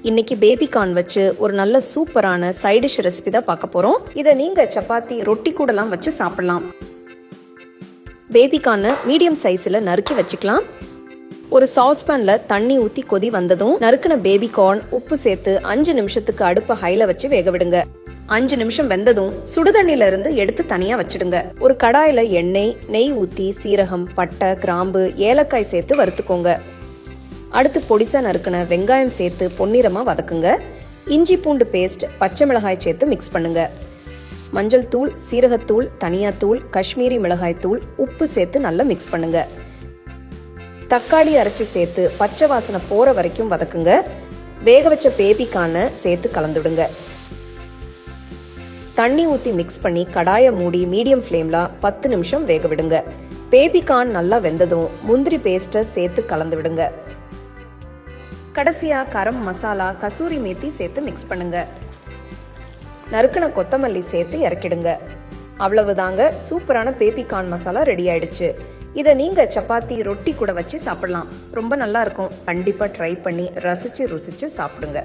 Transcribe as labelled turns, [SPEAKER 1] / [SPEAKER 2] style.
[SPEAKER 1] இன்னைக்கு baby corn வச்சு ஒரு நல்ல சூப்பரான சைட் டிஷ் ரெசிபி தான் பார்க்க போறோம். இதை நீங்க சப்பாத்தி ரொட்டி கூடலாம் வச்சு சாப்பிடலாம். பேபி கார்னை மீடியம் சைஸ்ல நறுக்கி வச்சுக்கலாம். ஒரு சாஸ்பேன்ல தண்ணி ஊத்தி கொதி வந்ததும் நறுக்கின பேபி கார்ன் உப்பு சேர்த்து 5 நிமிஷத்துக்கு அடுப்பை ஹைல வச்சு வேக விடுங்க. 5 நிமிஷம் வெந்ததும் சுடுதண்ணில இருந்து எடுத்து தனியா வச்சிடுங்க. ஒரு கடாயில எண்ணெய், நெய் ஊத்தி சீரகம், பட்டை, கிராம்பு, ஏலக்காய் சேர்த்து வறுத்துக்கோங்க. அடுத்து பொடிசா நறுக்கின வெங்காயம் சேர்த்து பொன்னிறமா வதக்குங்க. இஞ்சி பூண்டு பேஸ்ட், பச்சை மிளகாய் சேர்த்து மிக்ஸ் பண்ணுங்க. மஞ்சள் தூள், சீரகத்தூள், தனியாத்தூள், காஷ்மீரி மிளகாய் தூள், உப்பு சேர்த்து நல்லா மிக்ஸ் பண்ணுங்க. தக்காளி அரைச்சி சேர்த்து பச்சை வாசனை போற வரைக்கும் வதக்குங்க. வேக வச்ச பேபி கார்னை சேர்த்து கலந்துடுங்க. தண்ணி ஊற்றி மிக்ஸ் பண்ணி கடாயை மூடி மீடியம் ஃப்ளேம்ல 10 நிமிஷம் வேக விடுங்க. பேபி கார்ன் நல்லா வெந்ததும் முந்திரி பேஸ்ட்டை சேர்த்து கலந்து விடுங்க. கடைசியா கரம் மசாலா, கசூரி மேத்தி சேர்த்து மிக்ஸ் பண்ணுங்க. நறுக்கின கொத்தமல்லி சேர்த்து இறக்கிடுங்க. அவ்வளவுதாங்க, சூப்பரான பேபி கார்ன் மசாலா ரெடி ஆயிடுச்சு. இதை நீங்க சப்பாத்தி ரொட்டி கூட வச்சு சாப்பிடலாம். ரொம்ப நல்லா இருக்கும். கண்டிப்பா ட்ரை பண்ணி ரசிச்சு ருசிச்சு சாப்பிடுங்க.